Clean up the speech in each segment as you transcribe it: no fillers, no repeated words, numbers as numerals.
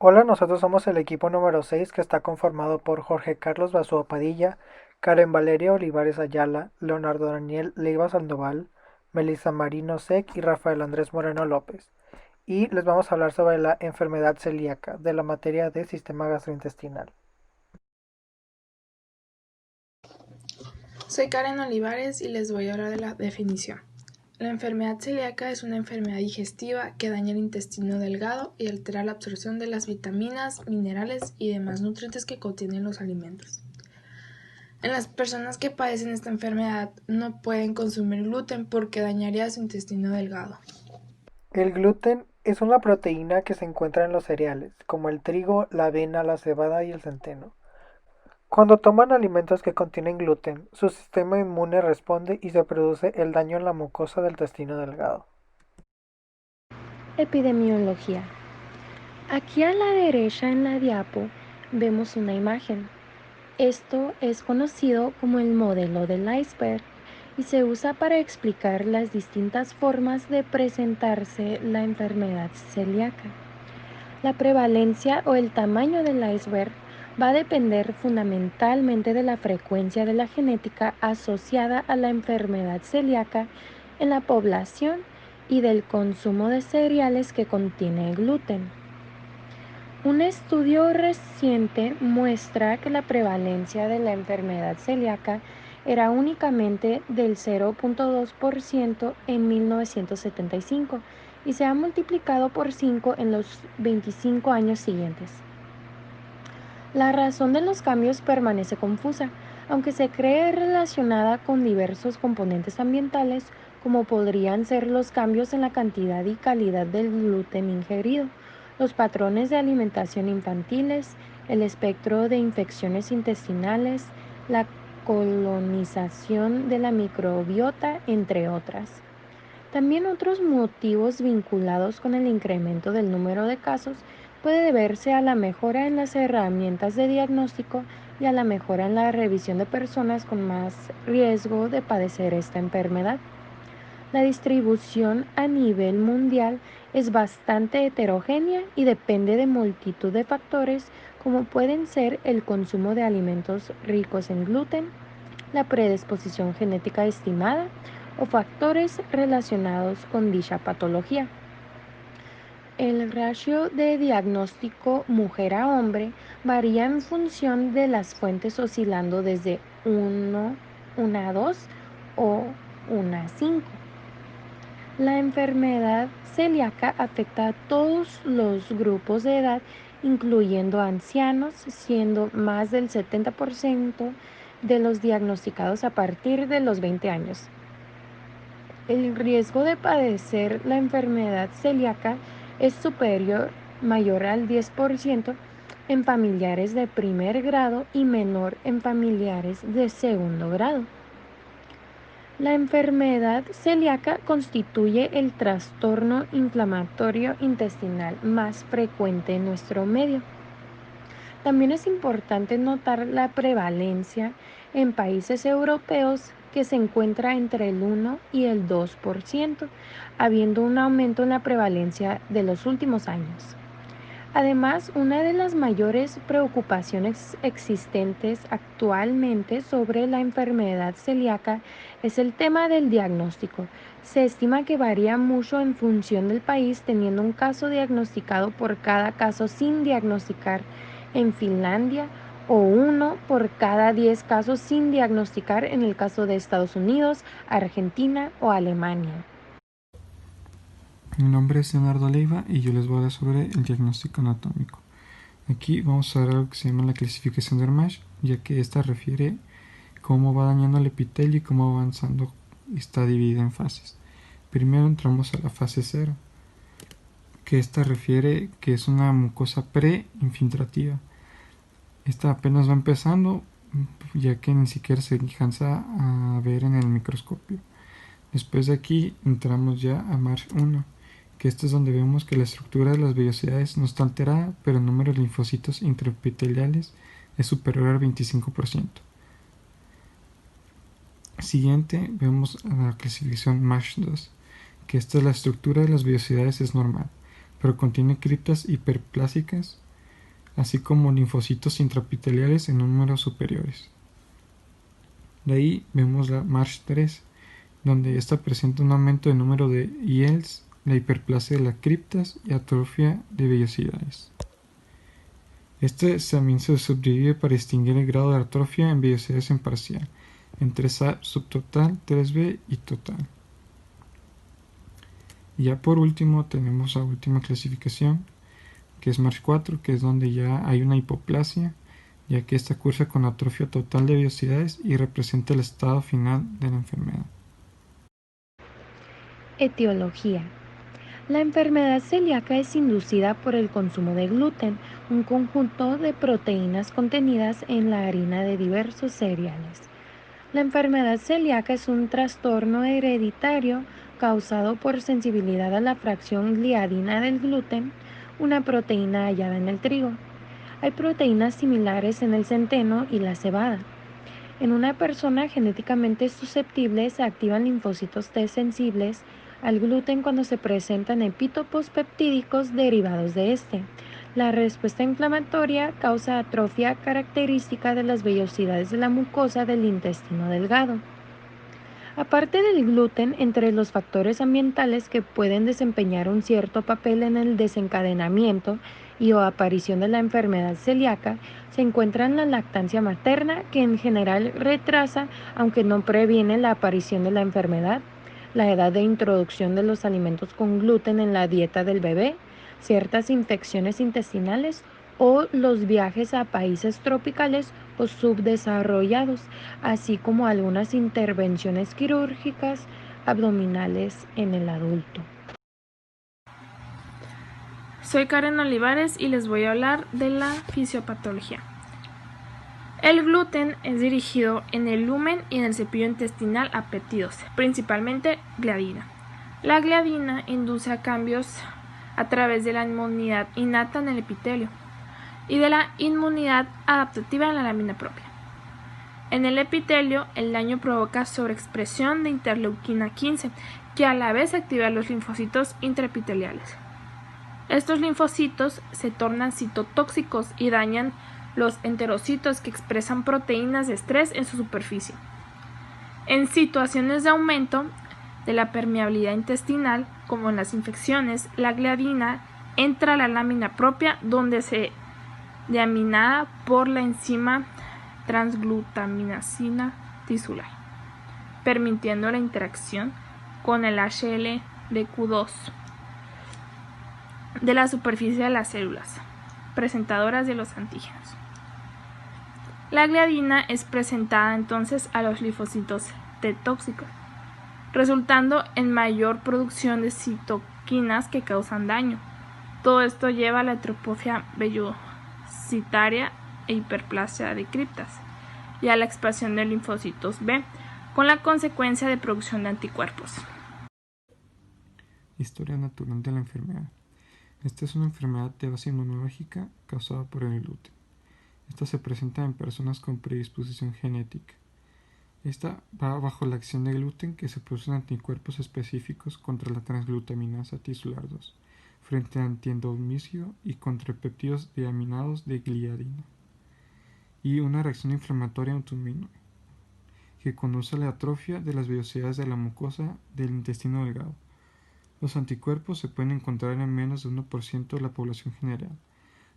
Hola, nosotros somos el equipo número 6 que está conformado por Jorge Carlos Basúa Padilla, Karen Valeria Olivares Ayala, Leonardo Daniel Leiva Sandoval, Melissa Marino Sec y Rafael Andrés Moreno López. Y les vamos a hablar sobre la enfermedad celíaca de la materia de sistema gastrointestinal. Soy Karen Olivares y les voy a hablar de la definición. La enfermedad celíaca es una enfermedad digestiva que daña el intestino delgado y altera la absorción de las vitaminas, minerales y demás nutrientes que contienen los alimentos. En las personas que padecen esta enfermedad no pueden consumir gluten porque dañaría su intestino delgado. El gluten es una proteína que se encuentra en los cereales, como el trigo, la avena, la cebada y el centeno. Cuando toman alimentos que contienen gluten, su sistema inmune responde y se produce el daño en la mucosa del intestino delgado. Epidemiología. Aquí a la derecha en la diapo vemos una imagen. Esto es conocido como el modelo del iceberg y se usa para explicar las distintas formas de presentarse la enfermedad celíaca. La prevalencia o el tamaño del iceberg va a depender fundamentalmente de la frecuencia de la genética asociada a la enfermedad celíaca en la población y del consumo de cereales que contiene gluten. Un estudio reciente muestra que la prevalencia de la enfermedad celíaca era únicamente del 0.2% en 1975 y se ha multiplicado por 5 en los 25 años siguientes. La razón de los cambios permanece confusa, aunque se cree relacionada con diversos componentes ambientales, como podrían ser los cambios en la cantidad y calidad del gluten ingerido, los patrones de alimentación infantiles, el espectro de infecciones intestinales, la colonización de la microbiota, entre otras. También otros motivos vinculados con el incremento del número de casos puede deberse a la mejora en las herramientas de diagnóstico y a la mejora en la revisión de personas con más riesgo de padecer esta enfermedad. La distribución a nivel mundial es bastante heterogénea y depende de multitud de factores como pueden ser el consumo de alimentos ricos en gluten, la predisposición genética estimada o factores relacionados con dicha patología. El ratio de diagnóstico mujer a hombre varía en función de las fuentes oscilando desde 1 a 2 o 1 a 5. La enfermedad celíaca afecta a todos los grupos de edad, incluyendo ancianos, siendo más del 70% de los diagnosticados a partir de los 20 años. El riesgo de padecer la enfermedad celíaca es mayor al 10% en familiares de primer grado y menor en familiares de segundo grado. La enfermedad celíaca constituye el trastorno inflamatorio intestinal más frecuente en nuestro medio. También es importante notar la prevalencia en países europeos que se encuentra entre el 1 y el 2%, habiendo un aumento en la prevalencia de los últimos años. Además, una de las mayores preocupaciones existentes actualmente sobre la enfermedad celíaca es el tema del diagnóstico. Se estima que varía mucho en función del país, teniendo un caso diagnosticado por cada caso sin diagnosticar en Finlandia o uno por cada 10 casos sin diagnosticar en el caso de Estados Unidos, Argentina o Alemania. Mi nombre es Leonardo Leiva y yo les voy a hablar sobre el diagnóstico anatómico. Aquí vamos a ver algo que se llama la clasificación de Hermage, ya que esta refiere cómo va dañando el epitelio y cómo va avanzando y está dividida en fases. Primero entramos a la fase 0, que esta refiere que es una mucosa pre-infiltrativa. Esta apenas va empezando, ya que ni siquiera se alcanza a ver en el microscopio. Después de aquí entramos ya a March 1, que esto es donde vemos que la estructura de las vellosidades no está alterada, pero el número de linfocitos intraepiteliales es superior al 25%. Siguiente vemos la clasificación March 2, que esta es la estructura de las vellosidades es normal, pero contiene criptas hiperplásicas así como linfocitos intraepiteliales en números superiores. De ahí vemos la MARCH3, donde esta presenta un aumento del número de IELs, la hiperplasia de las criptas y atrofia de vellosidades. Este también se subdivide para distinguir el grado de atrofia en vellosidades en parcial, en 3A subtotal, 3B y total. Y ya por último tenemos la última clasificación, que es MARCH4, que es donde ya hay una hipoplasia, ya que esta cursa con atrofia total de vellosidades y representa el estado final de la enfermedad. Etiología. La enfermedad celíaca es inducida por el consumo de gluten, un conjunto de proteínas contenidas en la harina de diversos cereales. La enfermedad celíaca es un trastorno hereditario causado por sensibilidad a la fracción gliadina del gluten, una proteína hallada en el trigo. Hay proteínas similares en el centeno y la cebada. En una persona genéticamente susceptible se activan linfocitos T sensibles al gluten cuando se presentan epítopos peptídicos derivados de este. La respuesta inflamatoria causa atrofia característica de las vellosidades de la mucosa del intestino delgado. Aparte del gluten, entre los factores ambientales que pueden desempeñar un cierto papel en el desencadenamiento y o aparición de la enfermedad celíaca, se encuentran la lactancia materna, que en general retrasa, aunque no previene la aparición de la enfermedad, la edad de introducción de los alimentos con gluten en la dieta del bebé, ciertas infecciones intestinales o los viajes a países tropicales o subdesarrollados, así como algunas intervenciones quirúrgicas abdominales en el adulto. Soy Karen Olivares y les voy a hablar de la fisiopatología. El gluten es dirigido en el lumen y en el cepillo intestinal a péptidos, principalmente gliadina. La gliadina induce a cambios a través de la inmunidad innata en el epitelio y de la inmunidad adaptativa en la lámina propia. En el epitelio, el daño provoca sobreexpresión de interleuquina 15, que a la vez activa los linfocitos intraepiteliales. Estos linfocitos se tornan citotóxicos y dañan los enterocitos, que expresan proteínas de estrés en su superficie. En situaciones de aumento de la permeabilidad intestinal, como en las infecciones, la gliadina entra a la lámina propia, donde se deaminada por la enzima transglutaminasina tisular, permitiendo la interacción con el HLDQ2 de la superficie de las células presentadoras de los antígenos. La gliadina es presentada entonces a los linfocitos T tóxicos, resultando en mayor producción de citoquinas que causan daño. Todo esto lleva a la atrofia vellocitaria e hiperplasia de criptas y a la expansión de linfocitos B, con la consecuencia de producción de anticuerpos. Historia natural de la enfermedad. Esta es una enfermedad de base inmunológica causada por el gluten. Esta se presenta en personas con predisposición genética. Esta va bajo la acción de gluten, que se producen anticuerpos específicos contra la transglutaminasa tisular 2, frente al antiendomisio y contra péptidos deaminados de gliadina, y una reacción inflamatoria autoinmune, que conduce a la atrofia de las vellosidades de la mucosa del intestino delgado. Los anticuerpos se pueden encontrar en menos de 1% de la población general.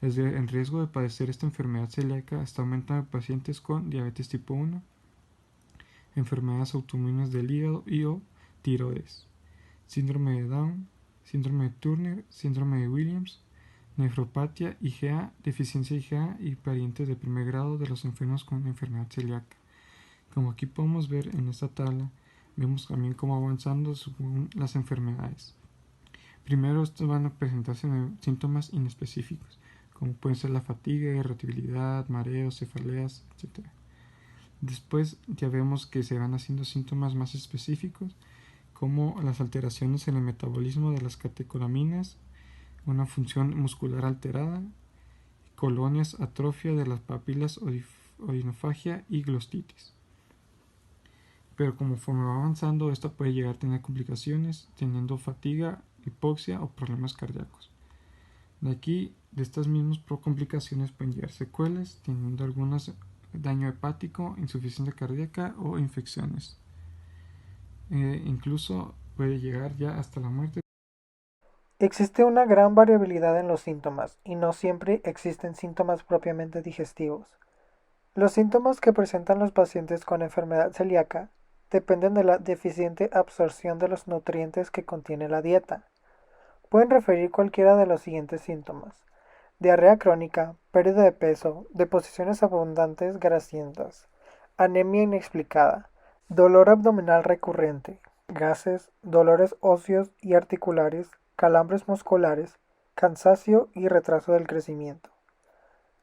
El riesgo de padecer esta enfermedad celíaca está aumentando en pacientes con diabetes tipo 1, enfermedades autoinmunes del hígado y o tiroides, síndrome de Down, síndrome de Turner, síndrome de Williams, nefropatía IgA, deficiencia IgA y parientes de primer grado de los enfermos con enfermedad celíaca. Como aquí podemos ver en esta tabla, vemos también cómo avanzando según las enfermedades. Primero, estos van a presentarse síntomas inespecíficos, como pueden ser la fatiga, irritabilidad, mareos, cefaleas, etc. Después ya vemos que se van haciendo síntomas más específicos, como las alteraciones en el metabolismo de las catecolaminas, una función muscular alterada, colonias, atrofia de las papilas, odinofagia y glostitis. Pero conforme va avanzando, esto puede llegar a tener complicaciones, teniendo fatiga, hipoxia o problemas cardíacos. De aquí, de estas mismas complicaciones pueden llegar secuelas, teniendo algunas daño hepático, insuficiencia cardíaca o infecciones. Incluso puede llegar ya hasta la muerte. Existe una gran variabilidad en los síntomas y no siempre existen síntomas propiamente digestivos. Los síntomas que presentan los pacientes con enfermedad celíaca dependen de la deficiente absorción de los nutrientes que contiene la dieta. Pueden referir cualquiera de los siguientes síntomas: diarrea crónica, pérdida de peso, deposiciones abundantes grasientas, anemia inexplicada, dolor abdominal recurrente, gases, dolores óseos y articulares, calambres musculares, cansancio y retraso del crecimiento.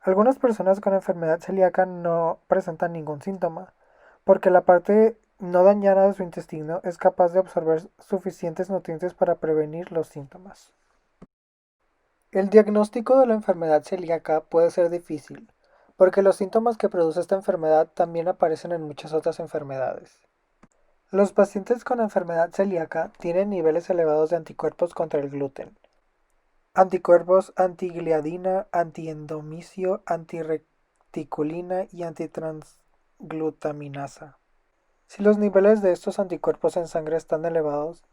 Algunas personas con enfermedad celíaca no presentan ningún síntoma, porque la parte no dañada de su intestino es capaz de absorber suficientes nutrientes para prevenir los síntomas. El diagnóstico de la enfermedad celíaca puede ser difícil, porque los síntomas que produce esta enfermedad también aparecen en muchas otras enfermedades. Los pacientes con enfermedad celíaca tienen niveles elevados de anticuerpos contra el gluten, anticuerpos antigliadina, antiendomicio, antireticulina y antitransglutaminasa. Si los niveles de estos anticuerpos en sangre están elevados,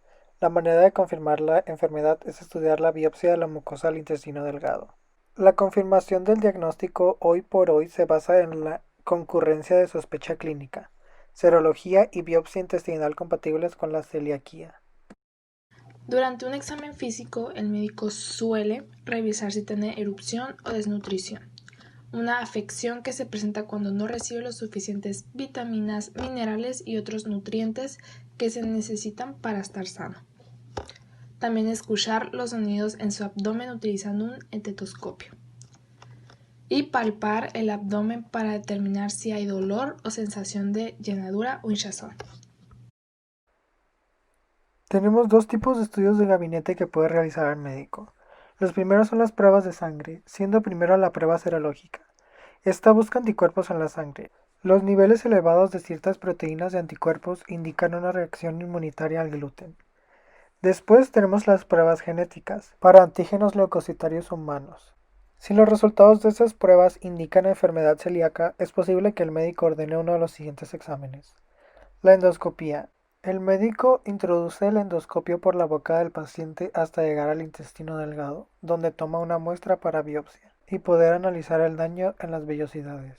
la manera de confirmar la enfermedad es estudiar la biopsia de la mucosa del intestino delgado. La confirmación del diagnóstico hoy por hoy se basa en la concurrencia de sospecha clínica, serología y biopsia intestinal compatibles con la celiaquía. Durante un examen físico, el médico suele revisar si tiene erupción o desnutrición, una afección que se presenta cuando no recibe los suficientes vitaminas, minerales y otros nutrientes que se necesitan para estar sano. También escuchar los sonidos en su abdomen utilizando un estetoscopio. Y palpar el abdomen para determinar si hay dolor o sensación de llenadura o hinchazón. Tenemos dos tipos de estudios de gabinete que puede realizar el médico. Los primeros son las pruebas de sangre, siendo primero la prueba serológica. Esta busca anticuerpos en la sangre. Los niveles elevados de ciertas proteínas de anticuerpos indican una reacción inmunitaria al gluten. Después tenemos las pruebas genéticas para antígenos leucocitarios humanos. Si los resultados de estas pruebas indican enfermedad celíaca, es posible que el médico ordene uno de los siguientes exámenes. La endoscopía. El médico introduce el endoscopio por la boca del paciente hasta llegar al intestino delgado, donde toma una muestra para biopsia y poder analizar el daño en las vellosidades.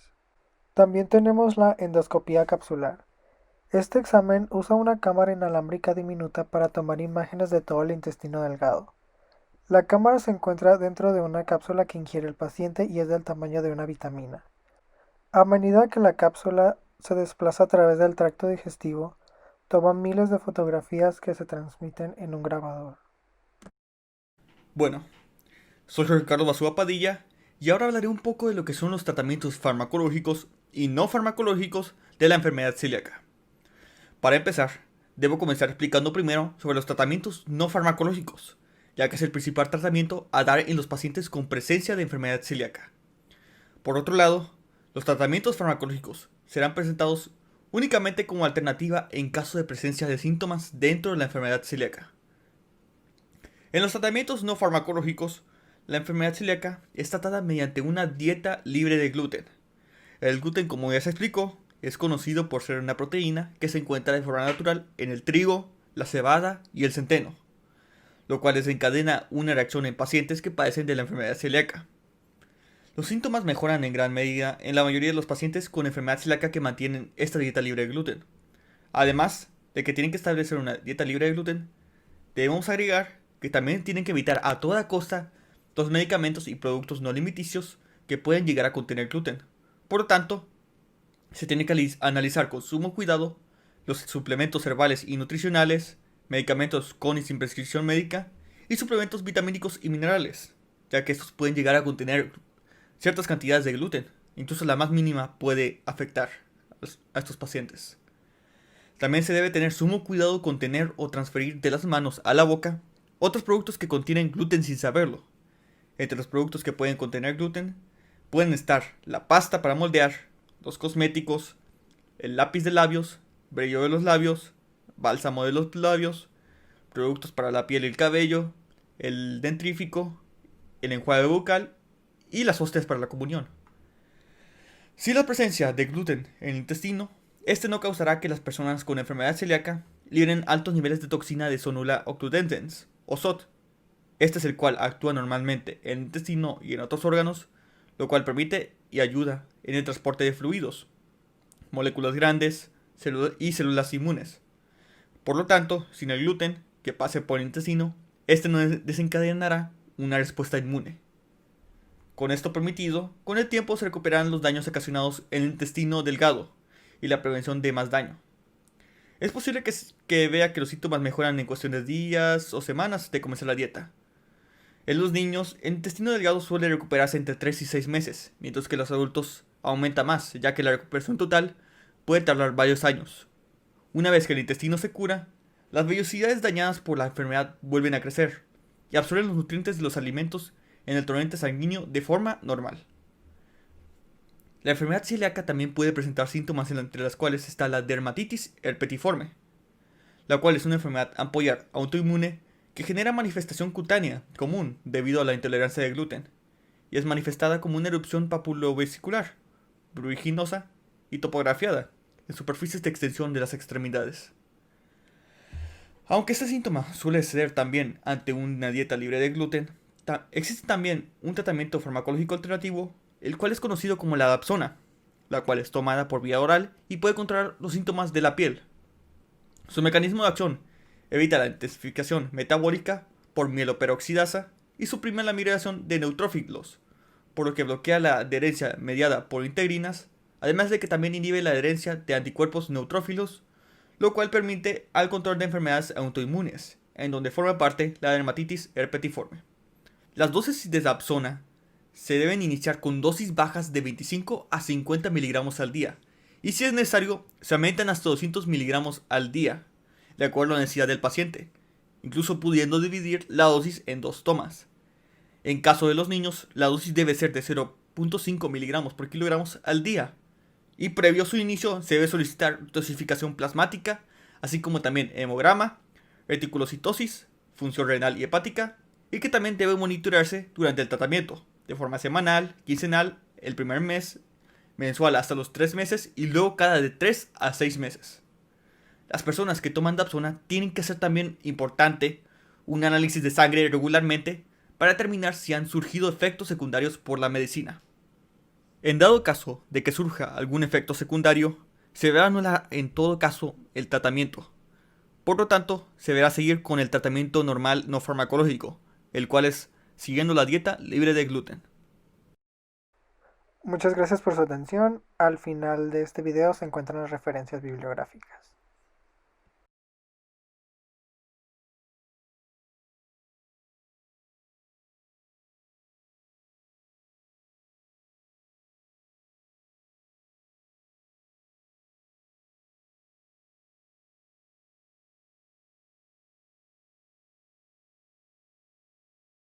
También tenemos la endoscopía capsular. Este examen usa una cámara inalámbrica diminuta para tomar imágenes de todo el intestino delgado. La cámara se encuentra dentro de una cápsula que ingiere el paciente y es del tamaño de una vitamina. A medida que la cápsula se desplaza a través del tracto digestivo, toma miles de fotografías que se transmiten en un grabador. Bueno, soy Jorge Carlos Basúa Padilla y ahora hablaré un poco de lo que son los tratamientos farmacológicos y no farmacológicos de la enfermedad celíaca. Para empezar, debo comenzar explicando primero sobre los tratamientos no farmacológicos, ya que es el principal tratamiento a dar en los pacientes con presencia de enfermedad celíaca. Por otro lado, los tratamientos farmacológicos serán presentados únicamente como alternativa en caso de presencia de síntomas dentro de la enfermedad celíaca. En los tratamientos no farmacológicos, la enfermedad celíaca es tratada mediante una dieta libre de gluten. El gluten, como ya se explicó, es conocido por ser una proteína que se encuentra de forma natural en el trigo, la cebada y el centeno, lo cual desencadena una reacción en pacientes que padecen de la enfermedad celíaca. Los síntomas mejoran en gran medida en la mayoría de los pacientes con enfermedad celíaca que mantienen esta dieta libre de gluten. Además de que tienen que establecer una dieta libre de gluten, debemos agregar que también tienen que evitar a toda costa los medicamentos y productos no alimenticios que pueden llegar a contener gluten. Por lo tanto, se tiene que analizar con sumo cuidado los suplementos herbales y nutricionales, medicamentos con y sin prescripción médica y suplementos vitamínicos y minerales, ya que estos pueden llegar a contener ciertas cantidades de gluten, incluso la más mínima puede afectar a estos pacientes. También se debe tener sumo cuidado con tener o transferir de las manos a la boca otros productos que contienen gluten sin saberlo. Entre los productos que pueden contener gluten pueden estar la pasta para moldear, los cosméticos, el lápiz de labios, brillo de los labios, bálsamo de los labios, productos para la piel y el cabello, el dentrífico el enjuague bucal y las hostias para la comunión. Si la presencia de gluten en el intestino, este no causará que las personas con enfermedad celíaca liberen altos niveles de toxina de Sonula octutendens, o SOT. Este es el cual actúa normalmente en el intestino y en otros órganos, lo cual permite y ayuda en el transporte de fluidos, moléculas grandes y células inmunes. Por lo tanto, sin el gluten que pase por el intestino, este no desencadenará una respuesta inmune. Con esto permitido, con el tiempo se recuperarán los daños ocasionados en el intestino delgado y la prevención de más daño. Es posible que vea que los síntomas mejoran en cuestión de días o semanas de comenzar la dieta. En los niños, el intestino delgado suele recuperarse entre 3 y 6 meses, mientras que en los adultos aumenta más, ya que la recuperación total puede tardar varios años. Una vez que el intestino se cura, las vellosidades dañadas por la enfermedad vuelven a crecer y absorben los nutrientes de los alimentos en el torrente sanguíneo de forma normal. La enfermedad celíaca también puede presentar síntomas entre las cuales está la dermatitis herpetiforme, la cual es una enfermedad ampollar autoinmune que genera manifestación cutánea común debido a la intolerancia de gluten, y es manifestada como una erupción papulovesicular, pruriginosa y topografiada en superficies de extensión de las extremidades. Aunque este síntoma suele ceder también ante una dieta libre de gluten, existe también un tratamiento farmacológico alternativo, el cual es conocido como la dapsona, la cual es tomada por vía oral y puede controlar los síntomas de la piel. Su mecanismo de acción evita la intensificación metabólica por mieloperoxidasa y suprime la migración de neutrófilos, por lo que bloquea la adherencia mediada por integrinas, además de que también inhibe la adherencia de anticuerpos neutrófilos, lo cual permite al control de enfermedades autoinmunes, en donde forma parte la dermatitis herpetiforme. Las dosis de dapsona se deben iniciar con dosis bajas de 25 a 50 miligramos al día, y si es necesario, se aumentan hasta 200 miligramos al día, de acuerdo a la necesidad del paciente, incluso pudiendo dividir la dosis en 2 tomas. En caso de los niños, la dosis debe ser de 0.5 miligramos por kilogramos al día, y previo a su inicio se debe solicitar dosificación plasmática, así como también hemograma, reticulocitosis, función renal y hepática, y que también debe monitorearse durante el tratamiento, de forma semanal, quincenal, el primer mes, mensual hasta los 3 meses y luego cada de 3 a 6 meses. Las personas que toman dapsona tienen que hacer también importante un análisis de sangre regularmente para determinar si han surgido efectos secundarios por la medicina. En dado caso de que surja algún efecto secundario, se deberá anular en todo caso el tratamiento. Por lo tanto, se deberá seguir con el tratamiento normal no farmacológico, el cual es siguiendo la dieta libre de gluten. Muchas gracias por su atención. Al final de este video se encuentran las referencias bibliográficas.